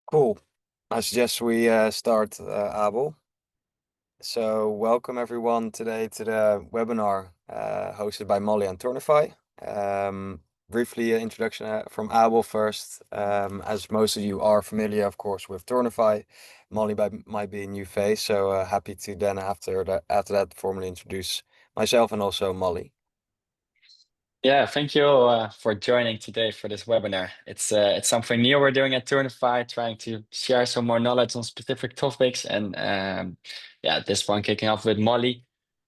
Cool. I suggest we start, Abel. So, welcome everyone today to the webinar hosted by Mollie and Tournify. Briefly, introduction from Abel first. As most of you are familiar, of course, with Tournify, Mollie might be a new face. So, happy to then after that formally introduce myself and also Mollie. Yeah, thank you for joining today for this webinar. It's something new we're doing at Tournify, trying to share some more knowledge on specific topics, and yeah, this one kicking off with Mollie,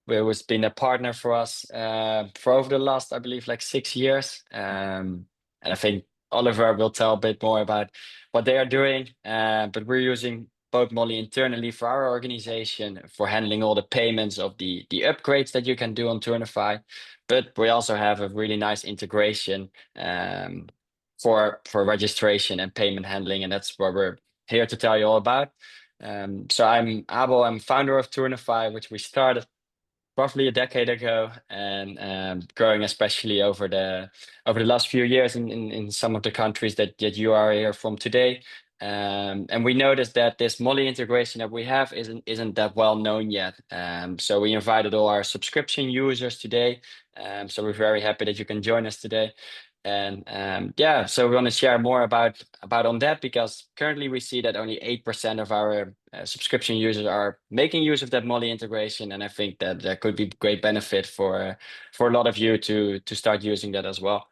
who has been a partner for us for over the last, I believe, like 6 years. And I think Oliver will tell a bit more about what they are doing. But we're using both Mollie internally for our organization for handling all the payments of the upgrades that you can do on Tournify. But we also have a really nice integration for registration and payment handling, and that's what we're here to tell you all about. So I'm Abel. I'm founder of Tournify, which we started roughly a decade ago, and growing especially over the last few years in some of the countries that you are here from today. And we noticed that this Mollie integration that we have isn't that well known yet. So we invited all our subscription users today. So we're very happy that you can join us today. And yeah, so we want to share more about on that, because currently we see that only 8% of our subscription users are making use of that Mollie integration, and I think that there could be great benefit for a lot of you to start using that as well.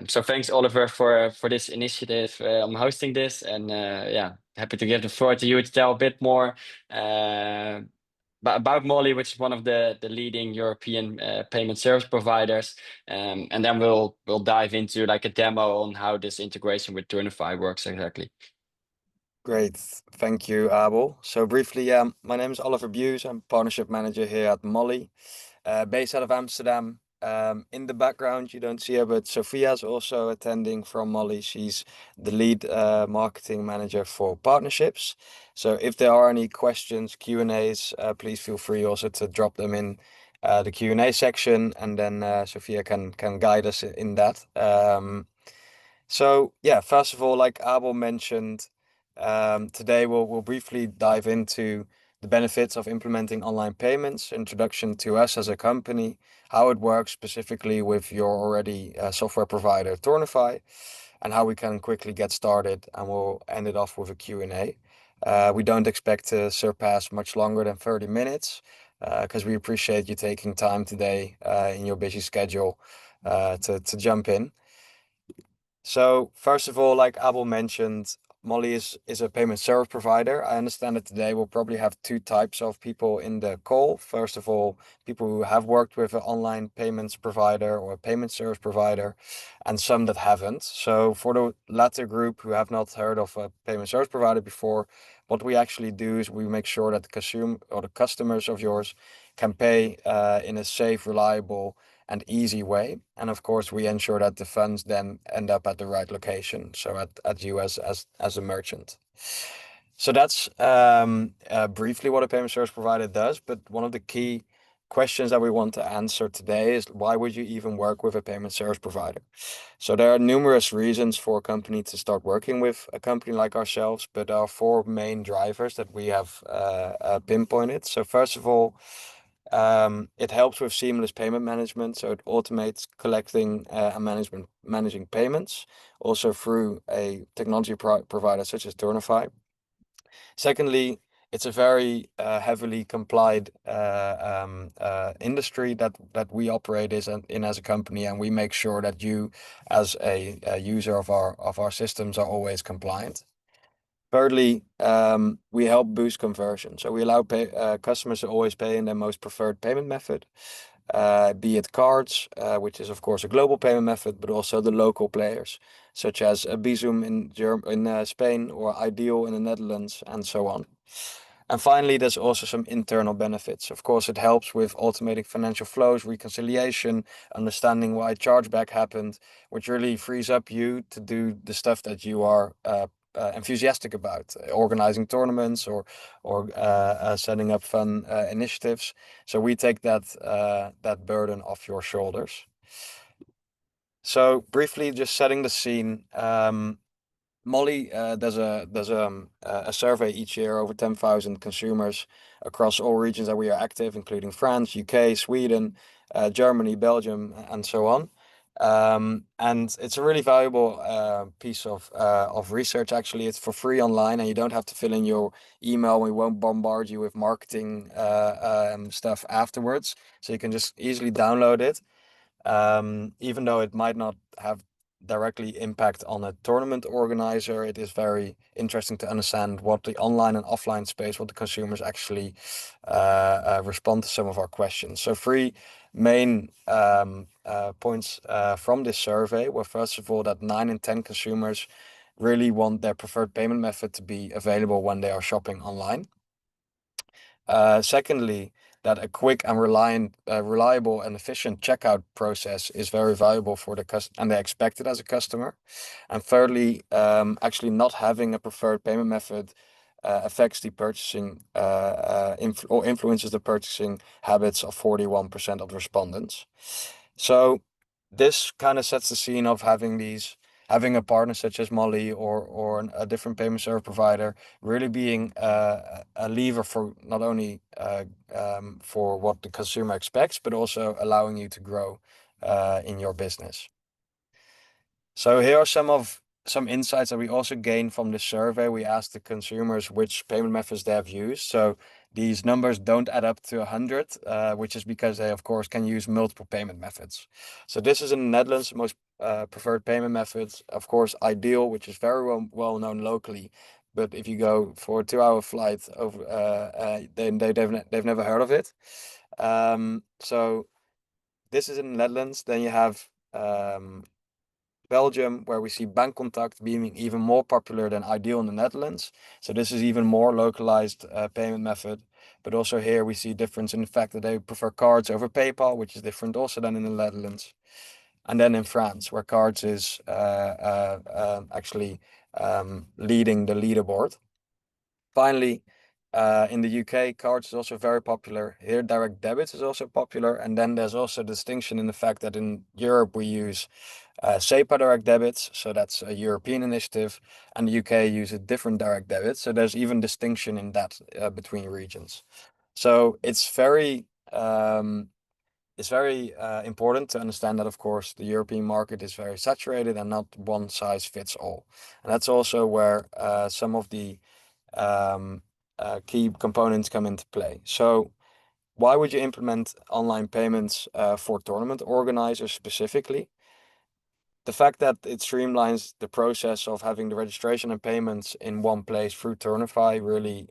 So thanks, Oliver, for this initiative. I'm hosting this, and yeah, happy to give the floor to you to tell a bit more uh, about Mollie, which is one of the leading European payment service providers. And then we'll dive into like a demo on how this integration with Tournify works exactly. Great. Thank you, Abel. So briefly, my name is Oliver Buse. I'm partnership manager here at Mollie, based out of Amsterdam. In the background, you don't see her, but Sophia is also attending from Mollie. She's the lead marketing manager for partnerships. So if there are any questions, Q&As, please feel free also to drop them in the Q&A section, and then Sophia can guide us in that. So yeah, first of all, like Abel mentioned, today we'll briefly dive into the benefits of implementing online payments, introduction to us as a company, how it works specifically with your already software provider Tournify, and how we can quickly get started. And we'll end it off with a Q&A. We don't expect to surpass much longer than 30 minutes because we appreciate you taking time today in your busy schedule to jump in. So first of all, like Abel mentioned, Mollie is a payment service provider. I understand that today we'll probably have two types of people in the call. First of all, people who have worked with an online payments provider or a payment service provider, and some that haven't. So for the latter group who have not heard of a payment service provider before, what we actually do is we make sure that the consumer or the customers of yours can pay in a safe, reliable, and easy way. And of course, we ensure that the funds then end up at the right location, so at you as a merchant. So that's briefly what a payment service provider does. But one of the key questions that we want to answer today is why would you even work with a payment service provider? So there are numerous reasons for a company to start working with a company like ourselves, but there are four main drivers that we have pinpointed. So first of all, it helps with seamless payment management, so it automates collecting and managing payments, also through a technology provider such as Tournify. Secondly, it's a very heavily complied industry that we operate in as a company, and we make sure that you, as a user of our systems, are always compliant. Thirdly, we help boost conversion. So we allow customers to always pay in their most preferred payment method, be it cards, which is of course a global payment method, but also the local players, such as Bizum in Spain or Ideal in the Netherlands, and so on. And finally, there's also some internal benefits. Of course, it helps with automating financial flows, reconciliation, understanding why chargeback happened, which really frees up you to do the stuff that you are enthusiastic about, organizing tournaments or setting up fun initiatives. So we take that burden off your shoulders. So briefly, just setting the scene. Mollie does a survey each year over 10,000 consumers across all regions that we are active, including France, UK, Sweden, Germany, Belgium, and so on. And it's a really valuable piece of research. Actually, it's for free online, and you don't have to fill in your email. We won't bombard you with marketing stuff afterwards, so you can just easily download it. Even though it might not have directly impact on a tournament organizer, it is very interesting to understand what the online and offline space, what the consumers actually respond to some of our questions. So three main points from this survey were, first of all, that 9 in 10 consumers really want their preferred payment method to be available when they are shopping online. Secondly, that a quick and reliable and efficient checkout process is very valuable for the customer, and they expect it as a customer. And thirdly, actually not having a preferred payment method affects the purchasing or influences the purchasing habits of 41% of the respondents. So this kind of sets the scene of having a partner such as Mollie or a different payment service provider really being a lever for not only for what the consumer expects, but also allowing you to grow in your business. So here are some insights that we also gained from the survey. We asked the consumers which payment methods they have used. So these numbers don't add up to 100, which is because they, of course, can use multiple payment methods. So this is in the Netherlands, the most preferred payment methods. Of course, Ideal, which is very well known locally. But if you go for a 2-hour flight over, they've never heard of it. So this is in the Netherlands. Then you have Belgium, where we see Bankcontact being even more popular than Ideal in the Netherlands. So this is even more localized payment method. But also here we see difference in the fact that they prefer cards over PayPal, which is different also than in the Netherlands. And then in France, where cards is actually leading the leaderboard. Finally, in the UK, cards is also very popular. Here, direct debits is also popular. And then there's also a distinction in the fact that in Europe, we use SEPA direct debits. So that's a European initiative. And the UK uses different direct debits. So there's even distinction in that between regions. So it's very important to understand that, of course, the European market is very saturated and not one size fits all. And that's also where some of the key components come into play. So why would you implement online payments for tournament organizers specifically? The fact that it streamlines the process of having the registration and payments in one place through Tournify really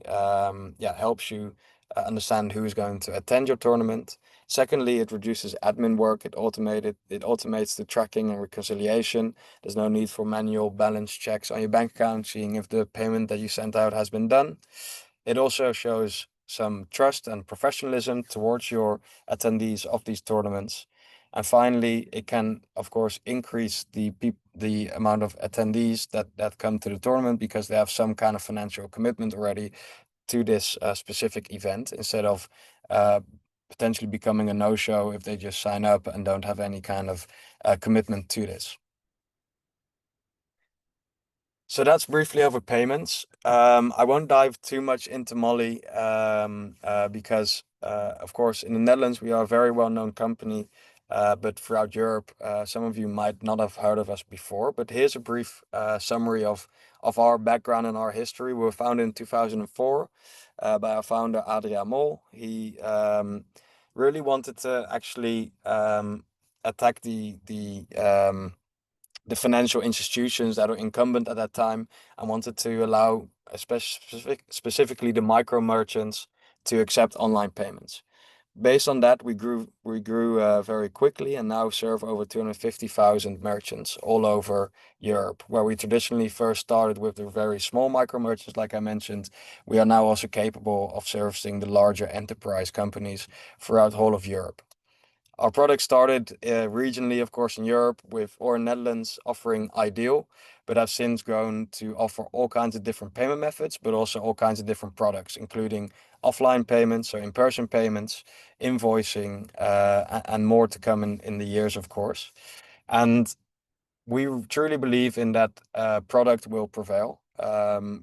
helps you understand who's going to attend your tournament. Secondly, it reduces admin work. It automates the tracking and reconciliation. There's no need for manual balance checks on your bank account, seeing if the payment that you sent out has been done. It also shows some trust and professionalism towards your attendees of these tournaments. And finally, it can, of course, increase the amount of attendees that come to the tournament because they have some kind of financial commitment already to this specific event, instead of uh, potentially becoming a no-show if they just sign up and don't have any kind of commitment to this. So that's briefly over payments. I won't dive too much into Mollie because, of course, in the Netherlands, we are a very well-known company, but throughout Europe, some of you might not have heard of us before. But here's a brief summary of our background and our history. We were founded in 2004 by our founder, Adriaan Mol. He really wanted to actually attack the financial institutions that are incumbent at that time, and wanted to allow specifically the micro merchants to accept online payments. Based on that, we grew very quickly and now serve over 250,000 merchants all over Europe. Where we traditionally first started with the very small micro merchants, like I mentioned, we are now also capable of servicing the larger enterprise companies throughout the whole of Europe. Our product started regionally, of course, in Europe or in Netherlands offering Ideal, but have since grown to offer all kinds of different payment methods, but also all kinds of different products, including offline payments, so in-person payments, invoicing, and more to come in the years, of course. And we truly believe in that product will prevail.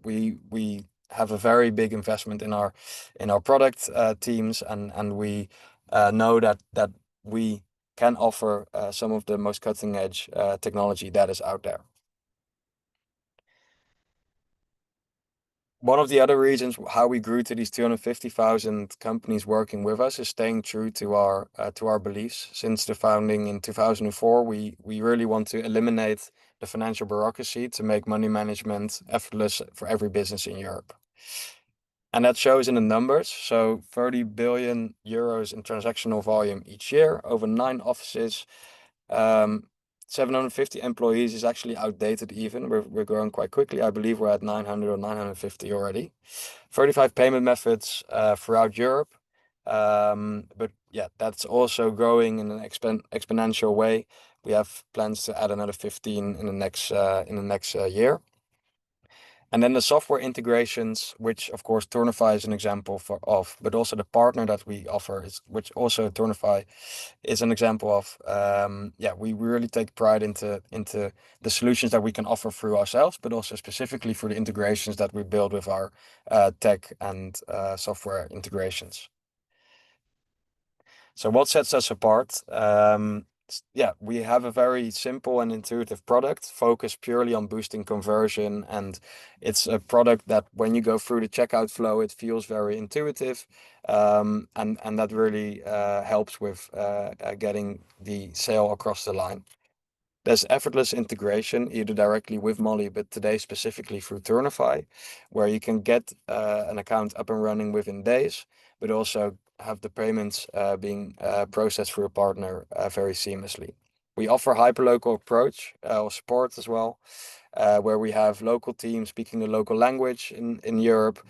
We have a very big investment in our product teams, and we know that we can offer some of the most cutting edge technology that is out there. One of the other reasons how we grew to these 250,000 companies working with us is staying true to our beliefs. Since the founding in 2004, we really want to eliminate the financial bureaucracy to make money management effortless for every business in Europe. And that shows in the numbers. So 30 billion euros in transactional volume each year, over 9 offices, 750 employees is actually outdated even. We're growing quite quickly. I believe we're at 900 or 950 already. 35 payment methods throughout Europe. But yeah, that's also growing in an exponential way. We have plans to add another 15 in the next year. And then the software integrations, which of course Tournify is an example of, but also the partner that we offer is, which also Tournify is an example of. Yeah, we really take pride into the solutions that we can offer through ourselves, but also specifically for the integrations that we build with our tech and software integrations. So what sets us apart? Yeah, we have a very simple and intuitive product focused purely on boosting conversion. And it's a product that when you go through the checkout flow, it feels very intuitive. And that really helps with getting the sale across the line. There's effortless integration, either directly with Mollie, but today specifically through Tournify, where you can get an account up and running within days, but also have the payments being processed through a partner very seamlessly. We offer hyperlocal approach or support as well, where we have local teams speaking the local language in Europe.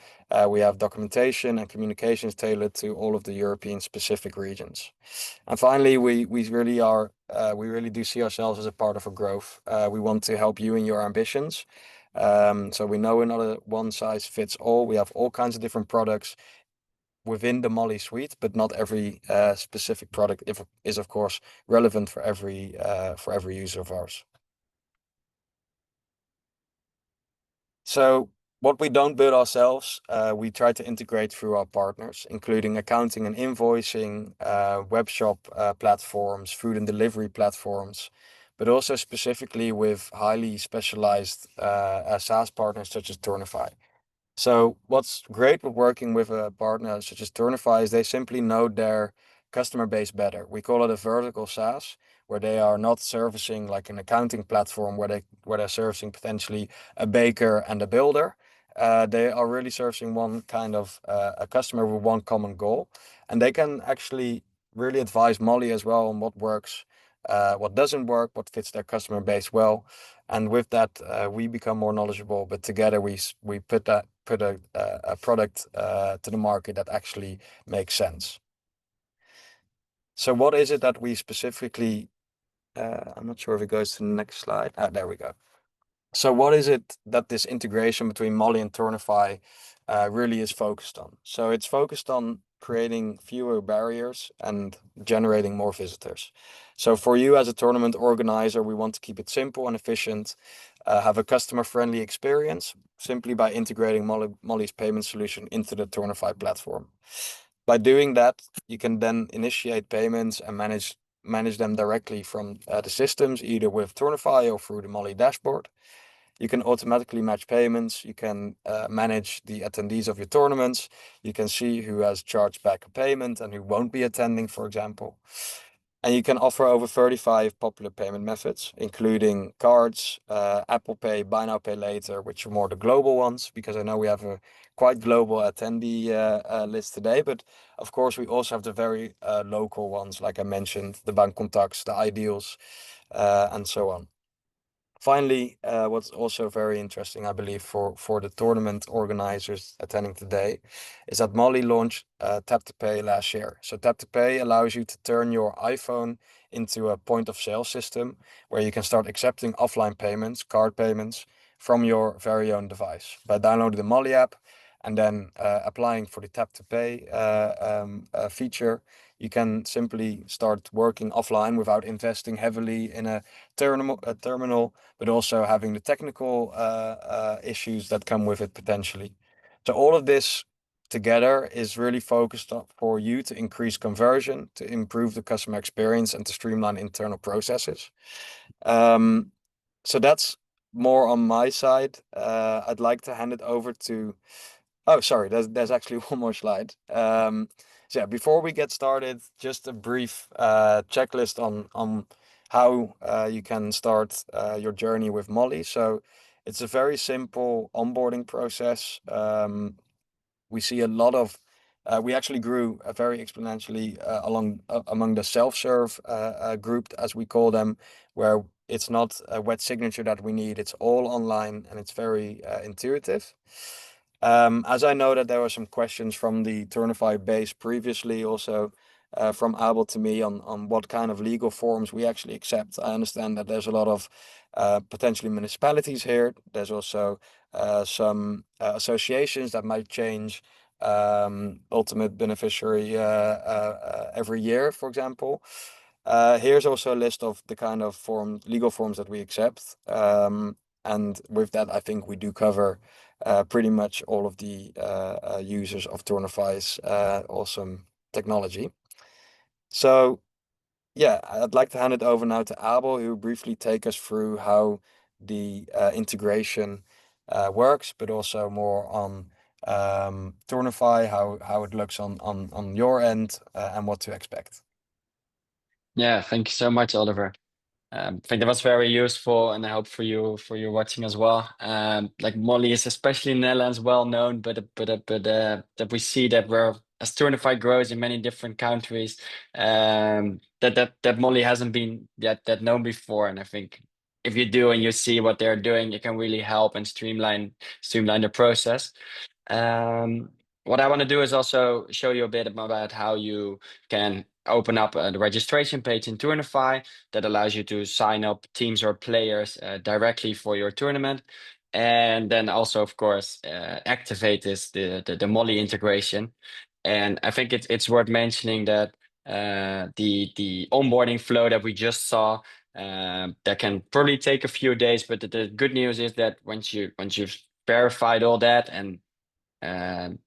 We have documentation and communications tailored to all of the European specific regions. And finally, we really do see ourselves as a part of a growth. We want to help you in your ambitions. So we know not a one size fits all. We have all kinds of different products within the Mollie suite, but not every specific product is of course relevant for every user of ours. So what we don't build ourselves, we try to integrate through our partners, including accounting and invoicing, web shop platforms, food and delivery platforms, but also specifically with highly specialized SaaS partners such as Tournify. So what's great with working with a partner such as Tournify is they simply know their customer base better. We call it a vertical SaaS, where they are not servicing like an accounting platform where they're servicing potentially a baker and a builder. They are really servicing one kind of a customer with one common goal, and they can actually really advise Mollie as well on what works, what doesn't work, what fits their customer base well, and with that we become more knowledgeable. But together we put a product to the market that actually makes sense. So what is it that we specifically, I'm not sure if it goes to the next slide. There we go. So what is it that this integration between Mollie and Tournify really is focused on? So it's focused on creating fewer barriers and generating more visitors. So for you as a tournament organizer, we want to keep it simple and efficient, have a customer-friendly experience simply by integrating Mollie's payment solution into the Tournify platform. By doing that, you can then initiate payments and manage them directly from the systems, either with Tournify or through the Mollie dashboard. You can automatically match payments. You can manage the attendees of your tournaments. You can see who has charged back a payment and who won't be attending, for example. And you can offer over 35 popular payment methods, including cards, Apple Pay, Buy Now, Pay Later, which are more the global ones, because I know we have a quite global attendee list today. But of course, we also have the very local ones, like I mentioned, the Bankcontacts, the Ideals, and so on. Finally, what's also very interesting, I believe, for the tournament organizers attending today, is that Mollie launched Tap to Pay last year. So Tap to Pay allows you to turn your iPhone into a point of sale system where you can start accepting offline payments, card payments, from your very own device by downloading the Mollie app and then applying for the Tap to Pay feature. you can simply start working offline without investing heavily in a terminal, but also having the technical issues that come with it potentially. So all of this together is really focused on for you to increase conversion, to improve the customer experience, and to streamline internal processes. Um, so that's more on my side. I'd like to hand it over to. Oh, sorry. There's actually one more slide. So yeah, before we get started, just a brief checklist on how you can start your journey with Mollie. So it's a very simple onboarding process. We see a lot of we actually grew very exponentially among the self-serve group, as we call them, where it's not a wet signature that we need. It's all online and it's very intuitive. As I know that there were some questions from the Tournify base previously, also from Abel to me on what kind of legal forms we actually accept. I understand that there's a lot of potentially municipalities here. There's also some associations that might change ultimate beneficiary every year, for example. Here's also a list of the kind of legal forms that we accept. And with that, I think we do cover pretty much all of the users of Tournify's awesome technology. So yeah, I'd like to hand it over now to Abel, who will briefly take us through how the integration works, but also more on Tournify, how it looks on your end, and what to expect. Yeah, thank you so much, Oliver. I think that was very useful, and I hope for you watching as well. Like Molly is especially in the Netherlands well known, but that we see that we're as Tournify grows in many different countries, that Molly hasn't been yet that known before. And I think if you do and you see what they're doing, it can really help and streamline the process. Um, what I want to do is also show you a bit about how you can open up the registration page in Tournify that allows you to sign up teams or players directly for your tournament. And then also, of course, activate the Molly integration. And I think it's worth mentioning that the onboarding flow that we just saw that can probably take a few days, but the good news is that once you've verified all that and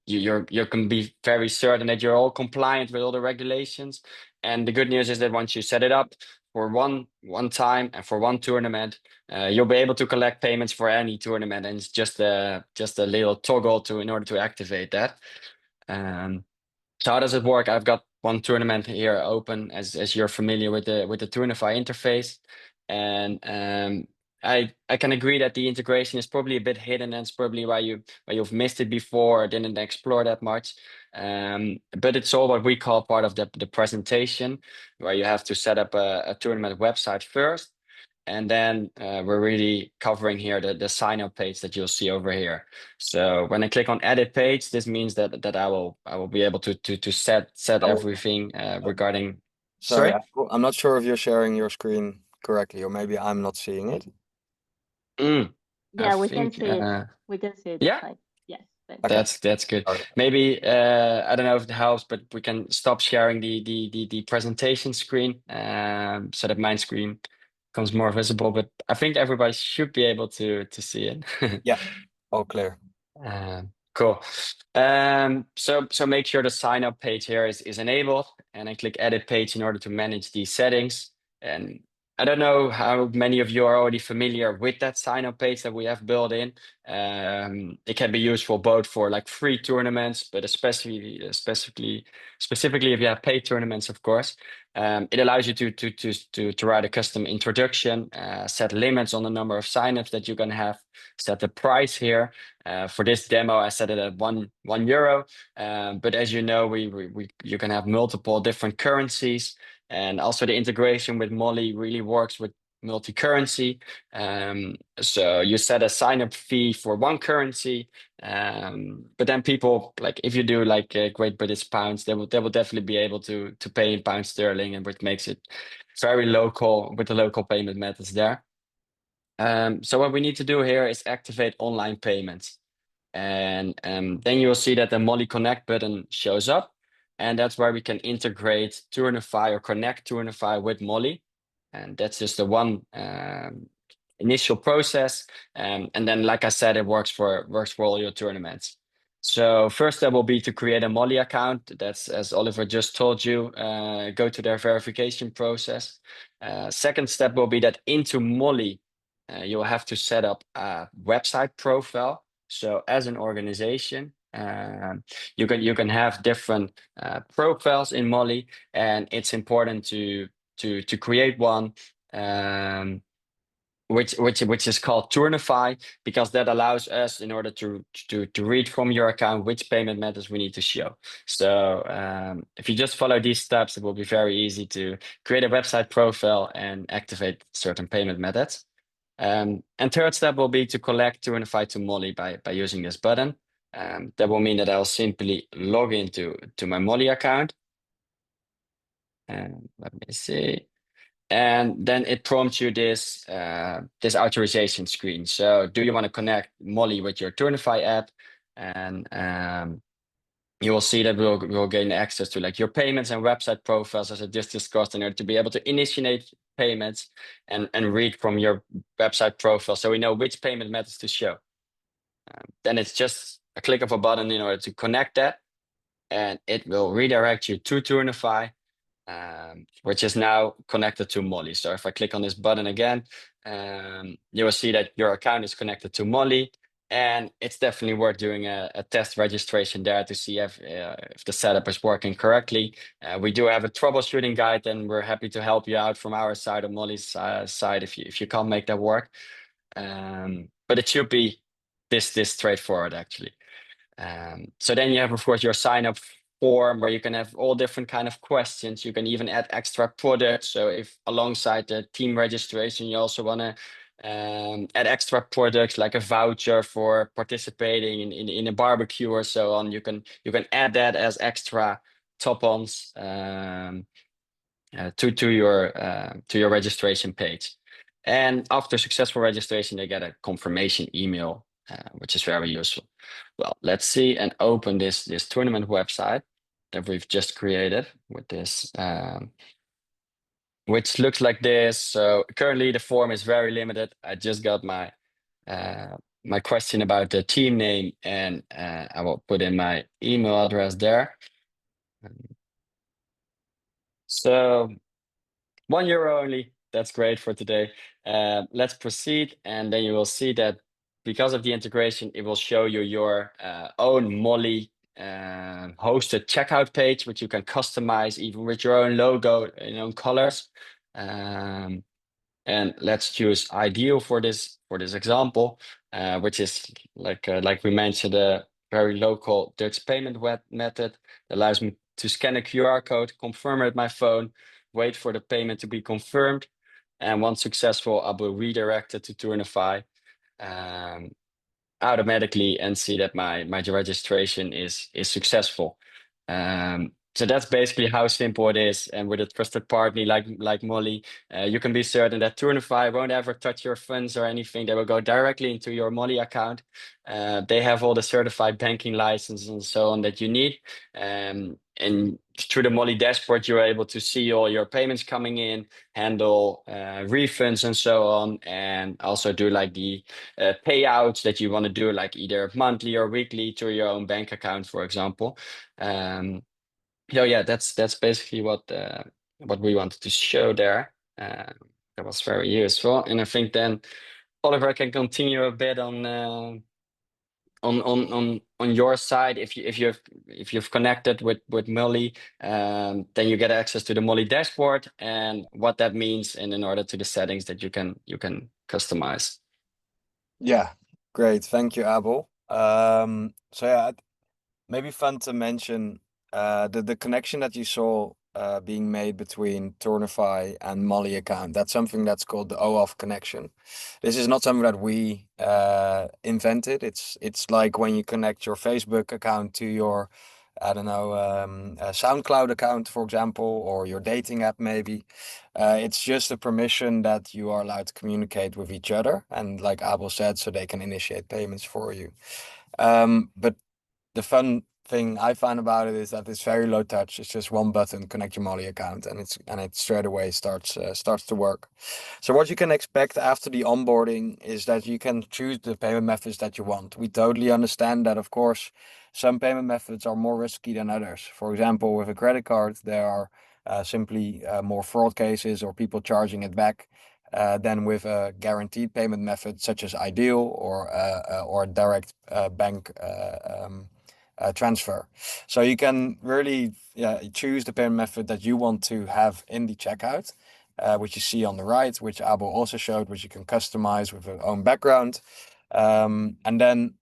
you can be very certain that you're all compliant with all the regulations. And the good news is that once you set it up for one time and for one tournament, you'll be able to collect payments for any tournament, and it's just a little toggle to in order to activate that. Um, so how does it work? I've got one tournament here open as you're familiar with the Tournify interface. And I can agree that the integration is probably a bit hidden, and it's probably why you've missed it before or didn't explore that much. But it's all what we call part of the presentation, where you have to set up a tournament website first. And then we're really covering here the sign up page that you'll see over here. So when I click on edit page, this means that I will be able to set Oh, everything regarding. sorry, Sorry. I'm not sure if you're sharing your screen correctly, or maybe I'm not seeing it. Mm, I Yeah, we can think see it. We can see the yeah, slide. Yes, thanks. Okay. that's good. Sorry. Maybe I don't know if it helps, but we can stop sharing the presentation screen so that my screen becomes more visible. But I think everybody should be able to see it. Yeah, all clear. Cool. So make sure the sign up page here is enabled, and I click edit page in order to manage these settings. And I don't know how many of you are already familiar with that sign up page that we have built in. It can be useful both for like free tournaments, but specifically if you have paid tournaments, of course. It allows you to write a custom introduction, set limits on the number of signups that you can have, set the price here. For this demo, I set it at one euro. But as you know, you can have multiple different currencies, and also the integration with Molly really works with multi-currency. So you set a sign-up fee for one currency, but then people like if you do like Great British pounds, they will definitely be able to pay in pound sterling, and which makes it very local with the local payment methods there. So what we need to do here is activate online payments. And then you'll see that the Molly Connect button shows up. And that's where we can integrate Tournify or connect Tournify with Mollie. And that's just the one initial process. And then, like I said, it works for all your tournaments. So first step will be to create a Mollie account. That's, as Oliver just told you, go to their verification process. Second step will be that into Mollie, you'll have to set up a website profile. So as an organization, you can have different profiles in Mollie, and it's important to create one. Which is called Tournify, because that allows us, in order to read from your account, which payment methods we need to show. So if you just follow these steps, it will be very easy to create a website profile and activate certain payment methods. And third step will be to collect Tournify to Mollie by using this button. That will mean that I'll simply log into my Mollie account. And let me see. And then it prompts you this this authorization screen. So do you want to connect Mollie with your Tournify app? And you will see that we'll gain access to like your payments and website profiles, as I just discussed, in order to be able to initiate payments and read from your website profile, so we know which payment methods to show. Then it's just a click of a button in order to connect that, and it will redirect you to Tournify, which is now connected to Mollie. So if I click on this button again, you will see that your account is connected to Mollie, and it's definitely worth doing a test registration there to see if the setup is working correctly. We do have a troubleshooting guide, and we're happy to help you out from our side or Mollie's side if you can't make that work. But it should be this straightforward, actually. So then you have, of course, your sign up form where you can have all different kind of questions. You can even add extra products. So if alongside the team registration, you also want to add extra products like a voucher for participating in a barbecue or so on, you can add that as extra top-ons to your registration page. And after successful registration, they get a confirmation email, which is very useful. Well, let's see and open this tournament website that we've just created with this, which looks like this. So currently the form is very limited. I just got my my question about the team name, and I will put in my email address there. So €1 only. That's great for today. Let's proceed, and then you will see that because of the integration, it will show you your own Mollie hosted checkout page, which you can customize even with your own logo and own colors. And let's choose ideal for this example, which is like we mentioned, a very local Dutch payment method that allows me to scan a QR code, confirm it with my phone, wait for the payment to be confirmed, and once successful, I will redirect it to Tournify automatically and see that my registration is successful. So that's basically how simple it is. And with a trusted partner like Mollie, you can be certain that Tournify won't ever touch your funds or anything. They will go directly into your Mollie account. They have all the certified banking licenses and so on that you need. And through the Mollie dashboard, you're able to see all your payments coming in, handle refunds and so on, and also do like the payouts that you want to do, like either monthly or weekly to your own bank account, for example. So yeah, that's basically what we wanted to show there. That was very useful, and I think then Oliver can continue a bit on your side. If you've connected with Mollie, then you get access to the Mollie dashboard and what that means, and in order to the settings that you can customize. Yeah, great. Thank you, Abel. So yeah, maybe fun to mention the connection that you saw being made between Tournify and Mollie account. That's something that's called the OAuth connection. This is not something that we invented. It's like when you connect your Facebook account to your, I don't know, a SoundCloud account, for example, or your dating app maybe. It's just a permission that you are allowed to communicate with each other, and like Abel said, so they can initiate payments for you. But the fun thing I find about it is that it's very low touch. It's just one button, connect your Mollie account, and it straight away starts to work. So what you can expect after the onboarding is that you can choose the payment methods that you want. We totally understand that, of course, some payment methods are more risky than others. For example, with a credit card, there are simply more fraud cases or people charging it back than with a guaranteed payment method such as Ideal or a direct bank transfer. So you can really choose the payment method that you want to have in the checkout, which you see on the right, which Abel also showed, which you can customize with your own background. And then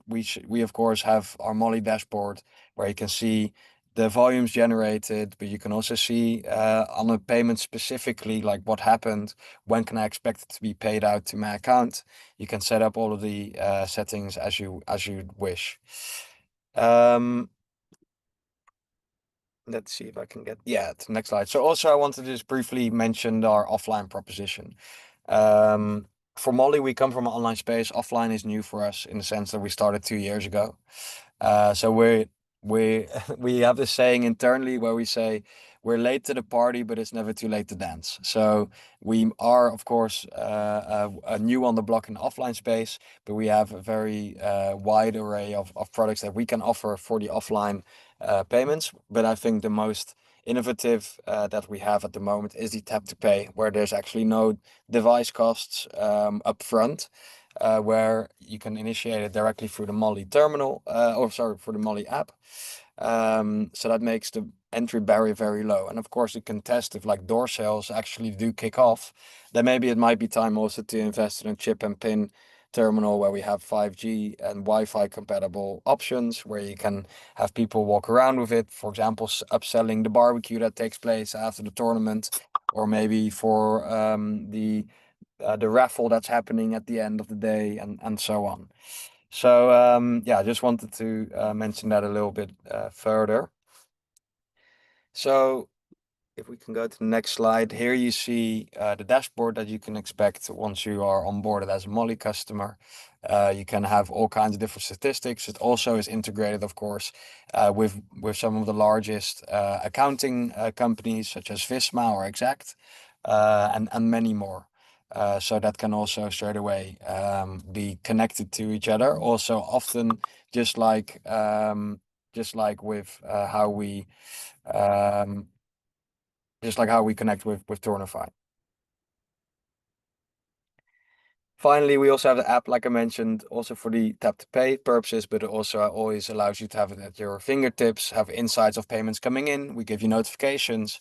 we of course have our Mollie dashboard where you can see the volumes generated, but you can also see on a payment specifically, like what happened, when can I expect it to be paid out to my account. You can set up all of the settings as you wish. Let's see if I can get to the next slide. So also I wanted to just briefly mention our offline proposition. For Mollie, we come from an online space. Offline is new for us in the sense that we started 2 years ago. So we we have this saying internally where we say we're late to the party, but it's never too late to dance. So we are, of course, new on the block in the offline space, but we have a very wide array of products that we can offer for the offline payments. But I think the most innovative that we have at the moment is the tap to pay, where there's actually no device costs up front. Where you can initiate it directly through the Mollie terminal, for the Mollie app. So that makes the entry barrier very low. And of course, you can test if like door sales actually do kick off. Then maybe it might be time also to invest in a chip and pin terminal where we have 5G and Wi-Fi compatible options where you can have people walk around with it. For example, upselling the barbecue that takes place after the tournament, or maybe for the raffle that's happening at the end of the day, and so on. So I just wanted to mention that a little bit further. So if we can go to the next slide, here you see the dashboard that you can expect once you are onboarded as a Mollie customer. You can have all kinds of different statistics. It also is integrated, of course, with some of the largest accounting companies such as Visma or Exact, and many more. So that can also straight away be connected to each other. Also, often just like with how we connect with Tournify. Finally, we also have the app, like I mentioned, also for the tap to pay purposes, but it also always allows you to have it at your fingertips, have insights of payments coming in. We give you notifications.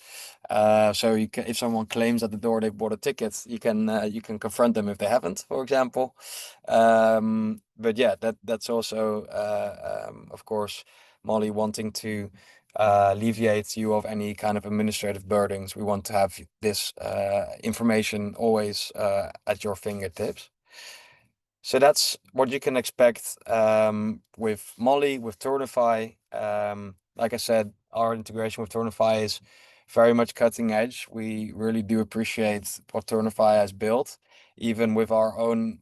So you can, if someone claims at the door they bought a ticket, you can confront them if they haven't, for example. But yeah, that's also, of course, Mollie wanting to alleviate you of any kind of administrative burdens. We want to have this information always at your fingertips. So that's what you can expect with Mollie, with Tournify. Like I said, our integration with Tournify is very much cutting edge. We really do appreciate what Tournify has built. Even with our own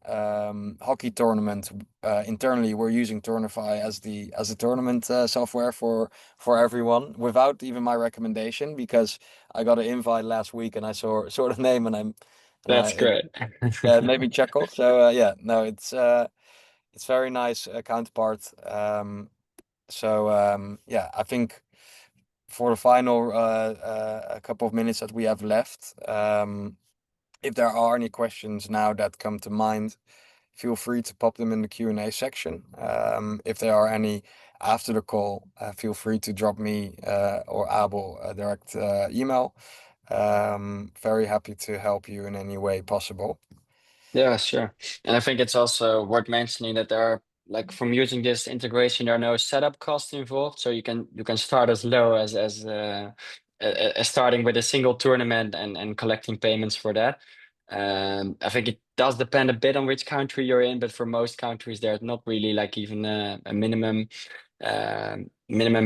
hockey tournament internally, we're using Tournify as the tournament software for everyone without even my recommendation, because I got an invite last week and I saw the name and That's it, great. yeah, it made me chuckle. So it's very nice counterpart. I think for the final a couple of minutes that we have left, if there are any questions now that come to mind, feel free to pop them in the Q&A section. If there are any after the call, feel free to drop me or Abel a direct email. Very happy to help you in any way possible. Yeah, sure. And I think it's also worth mentioning that there are, like, from using this integration, there are no setup costs involved. So you can start as low as starting with a single tournament and collecting payments for that. I think it does depend a bit on which country you're in, but for most countries, there's not really like even a minimum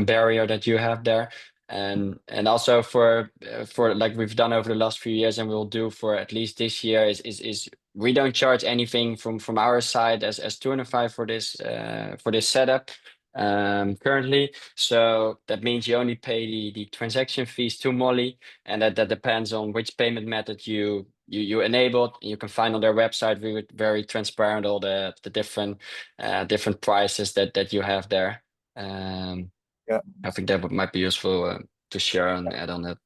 barrier that you have there. And also for like we've done over the last few years and we'll do for at least this year is we don't charge anything from our side as Tournify for this setup. currently. So that means you only pay the transaction fees to Mollie, and that depends on which payment method you enabled. You can find on their website very transparent all the different prices that you have there. Yeah. I think that might be useful to share and add on that.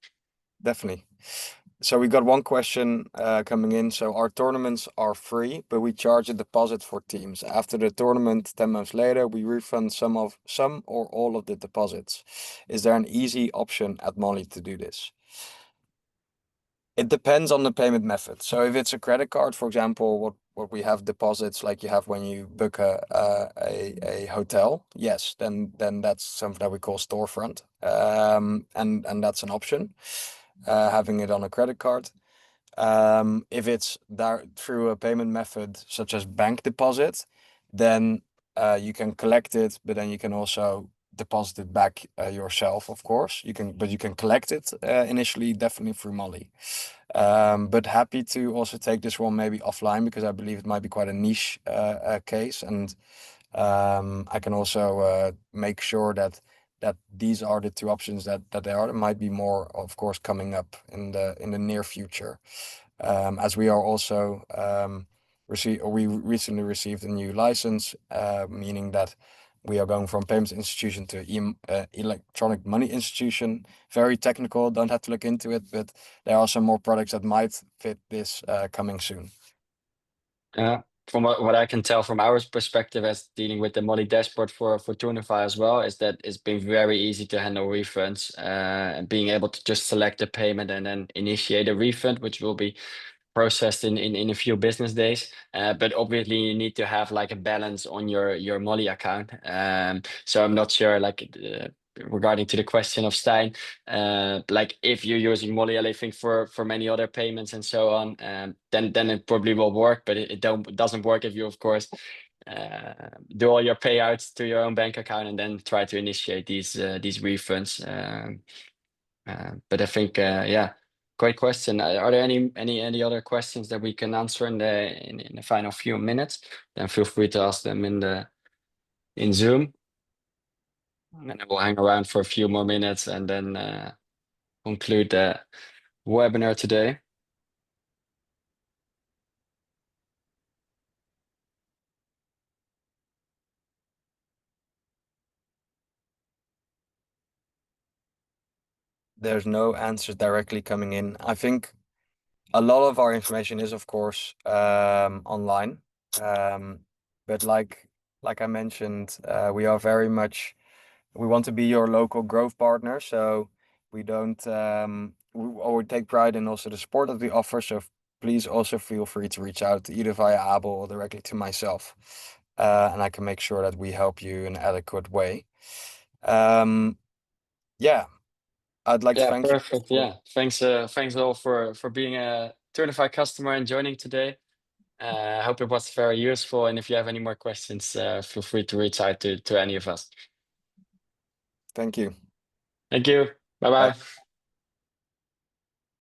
Definitely. So we got one question coming in. So our tournaments are free, but we charge a deposit for teams. After the tournament, 10 months later, we refund some or all of the deposits. Is there an easy option at Mollie to do this? It depends on the payment method. So if it's a credit card, for example, what we have deposits like you have when you book a hotel, yes, then that's something that we call storefront, and that's an option, having it on a credit card. If it's through a payment method such as bank deposit, then you can collect it, but then you can also deposit it back yourself, of course. You can collect it initially, definitely through Mollie. But happy to also take this one maybe offline because I believe it might be quite a niche case, and I can also make sure that these are the two options that there are. There might be more, of course, coming up in the near future, as we are also we recently received a new license, meaning that we are going from payments institution to electronic money institution. Very technical, don't have to look into it, but there are some more products that might fit this coming soon. From what I can tell from our perspective as dealing with the Mollie dashboard for Tournify as well, is that it's been very easy to handle refunds, and being able to just select a payment and then initiate a refund, which will be processed in a few business days. But obviously you need to have like a balance on your Mollie account. So I'm not sure, like regarding to the question of Stein, like if you're using Mollie, I think for many other payments and so on, then it probably will work. But it doesn't work if you, of course, do all your payouts to your own bank account and then try to initiate these refunds. But I think, yeah, great question. Are there any other questions that we can answer in the final few minutes? Then feel free to ask them in Zoom, and then we'll hang around for a few more minutes and then conclude the webinar today. There's no answers directly coming in. I think a lot of our information is, of course, online. But like I mentioned, we are very much, we want to be your local growth partner. So we don't, we take pride in also the support that we offer. So please also feel free to reach out either via Abel or directly to myself. And I can make sure that we help you in an adequate way. Yeah, I'd like to thank you. Perfect. Yeah, thanks all for being a Tournify customer and joining today. I hope it was very useful, and if you have any more questions, feel free to reach out to any of us. Thank you. Thank you. Bye Bye. bye.